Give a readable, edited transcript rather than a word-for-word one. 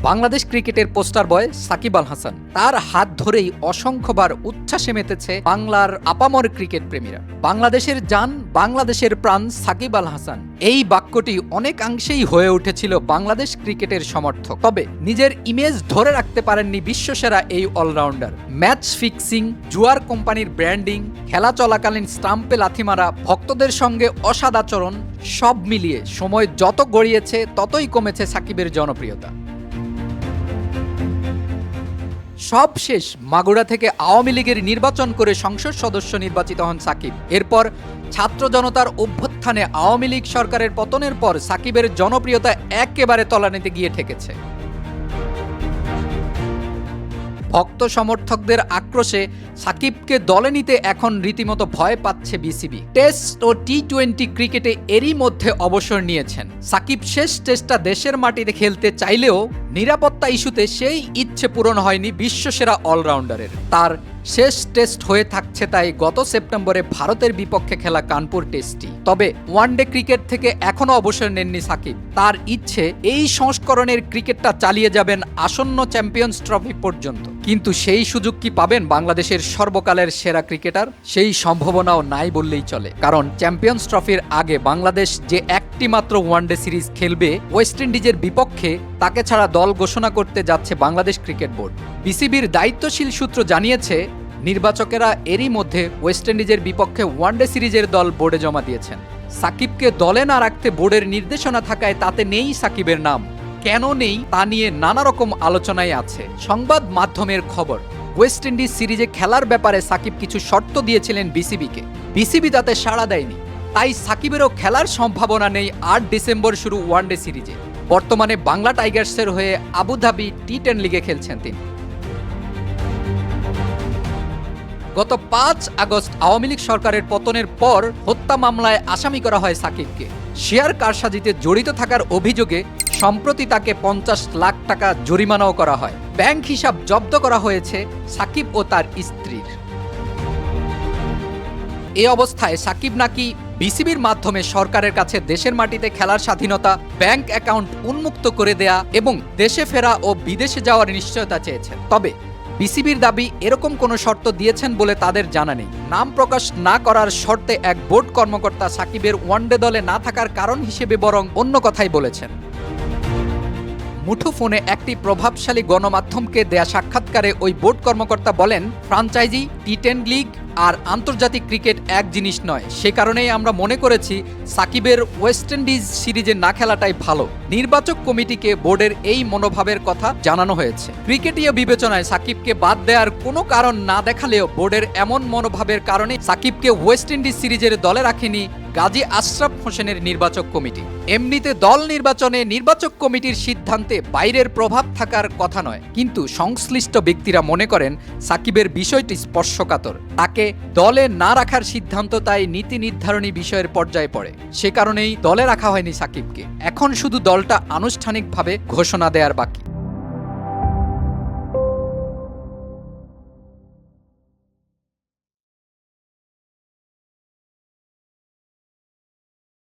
বাংলাদেশ ক্রিকেটের পোস্টার বয় সাকিব আল হাসান। তার হাত ধরেই অসংখ্যবার উচ্ছ্বাসে মেতেছে বাংলার আপামর ক্রিকেট প্রেমীরা। বাংলাদেশের জান, বাংলাদেশের প্রাণ সাকিব আল হাসান, এই বাক্যটি অনেকাংশেই হয়ে উঠেছিল বাংলাদেশ ক্রিকেটের সমর্থক। তবে নিজের ইমেজ ধরে রাখতে পারেননি বিশ্বসেরা এই অলরাউন্ডার। ম্যাচ ফিক্সিং, জুয়ার কোম্পানির ব্র্যান্ডিং, খেলা চলাকালীন স্টাম্পে লাথি মারা, ভক্তদের সঙ্গে অসদাচরণ, সব মিলিয়ে সময় যত গড়িয়েছে ততই কমেছে সাকিবের জনপ্রিয়তা। সব শেষ মাগুরা থেকে আওয়ামী লীগের নির্বাচন করে সংসদ সদস্য নির্বাচিত হন সাকিব। এরপর ছাত্র জনতার অভ্যুত্থানে আওয়ামী লীগ সরকারের পতনের পর সাকিবের জনপ্রিয়তা একেবারে তলানিতে গিয়ে ঠেকেছে। ভক্ত সমর্থকদের আক্রোশে সাকিবকে দলে নিতে এখন রীতিমতো ভয় পাচ্ছে বিসিবি। টেস্ট ও টি-20 ক্রিকেটে এরই মধ্যে অবসর নিয়েছেন সাকিব। শেষ টেস্টটা দেশের মাটিতে খেলতে চাইলেও নিরাপত্তা ইস্যুতে সেই ইচ্ছে পূরণ হয়নি বিশ্বসেরা অলরাউন্ডারের। তার শেষ টেস্ট হয়ে থাকছে তাই গত সেপ্টেম্বরে ভারতের বিপক্ষে খেলা কানপুর টেস্টটি। তবে ওয়ানডে ক্রিকেট থেকে এখনও অবসর নেননি সাকিব। তার ইচ্ছে এই সংস্করণের ক্রিকেটটা চালিয়ে যাবেন আসন্ন চ্যাম্পিয়ন্স ট্রফি পর্যন্ত। কিন্তু সেই সুযোগ কি পাবেন বাংলাদেশের সর্বকালের সেরা ক্রিকেটার? সেই সম্ভাবনাও নাই বললেই চলে, কারণ চ্যাম্পিয়ন্স ট্রফির আগে বাংলাদেশ যে একটি মাত্র ওয়ানডে সিরিজ খেলবে ওয়েস্ট ইন্ডিজের বিপক্ষে, তাকে ছাড়া দল ঘোষণা করতে যাচ্ছে বাংলাদেশ ক্রিকেট বোর্ড। বিসিবির দায়িত্বশীল সূত্র জানিয়েছে, নির্বাচকেরা এরই মধ্যে ওয়েস্ট ইন্ডিজের বিপক্ষে ওয়ানডে সিরিজের দল বোর্ডে জমা দিয়েছেন। সাকিবকে দলে না রাখতে বোর্ডের নির্দেশনা থাকায় তাতে নেই সাকিবের নাম। কেন নেই তা নিয়ে নানা রকম আলোচনায় আছে। সংবাদ মাধ্যমের খবর, ওয়েস্ট ইন্ডিজ সিরিজে খেলার ব্যাপারে সাকিব কিছু শর্ত দিয়েছিলেন বিসিবিকে। বিসিবি তাতে সাড়া দেয়নি, তাই সাকিবেরও খেলার সম্ভাবনা নেই 8 ডিসেম্বর শুরু ওয়ানডে সিরিজে। বর্তমানে বাংলা টাইগার্সের হয়ে আবুধাবি টি10 লিগে খেলছেন তিনি। গত 5 আগস্ট আওয়ামী লীগ সরকারের পতনের পর হত্যা মামলায় আসামি করা হয় সাকিবকে। শেয়ার কারসাজিতে জড়িত থাকার অভিযোগে সম্প্রতি তাকে 50 লাখ টাকা জরিমানাও করা হয়। ব্যাংক হিসাব জব্দ করা হয়েছে সাকিব ও তার স্ত্রীর। এ অবস্থায় সাকিব নাকি বিসিবির মাধ্যমে সরকারের কাছে দেশের মাটিতে খেলার স্বাধীনতা, ব্যাংক অ্যাকাউন্ট উন্মুক্ত করে দেয়া এবং দেশে ফেরা ও বিদেশে যাওয়ার নিশ্চয়তা চেয়েছেন। তবে বিসিবির দাবি এরকম কোনো শর্ত দিয়েছেন বলে তাদের জানা নেই। নাম প্রকাশ না করার শর্তে এক বোর্ড কর্মকর্তা সাকিবের ওয়ানডে দলে না থাকার কারণ হিসেবে বরং অন্য কথাই বলেছেন। মুঠোফোনে একটি প্রভাবশালী গণমাধ্যমকে দেয়া সাক্ষাৎকারে ওই বোর্ড কর্মকর্তা বলেন, ফ্রাঞ্চাইজি, টি10 লিগ আর আন্তর্জাতিক ক্রিকেট এক জিনিস নয়। সে কারণেই আমরা মনে করেছি সাকিবের ওয়েস্ট ইন্ডিজ সিরিজে না খেলাটাই ভালো। নির্বাচক কমিটিকে বোর্ডের এই মনোভাবের কথা জানানো হয়েছে। ক্রিকেটীয় বিবেচনায় সাকিবকে বাদ দেওয়ার কোনো কারণ না দেখালেও বোর্ডের এমন মনোভাবের কারণে সাকিবকে ওয়েস্ট ইন্ডিজ সিরিজের দলে রাখেনি গাজী আশরাফ হোসেনের নির্বাচক কমিটি। এমনিতে দল নির্বাচনে নির্বাচক কমিটির সিদ্ধান্তে বাইরের প্রভাব থাকার কথা নয়, কিন্তু সংশ্লিষ্ট ব্যক্তিরা মনে করেন সাকিবের বিষয়টি স্পর্শকাতর। তাকে দলে না রাখার সিদ্ধান্ত তাই নীতি নির্ধারণী বিষয়ের পর্যায়ে পড়ে। সে কারণেই দলে রাখা হয়নি সাকিবকে। এখন শুধু দলটা আনুষ্ঠানিকভাবে ঘোষণা দেওয়ার বাকি।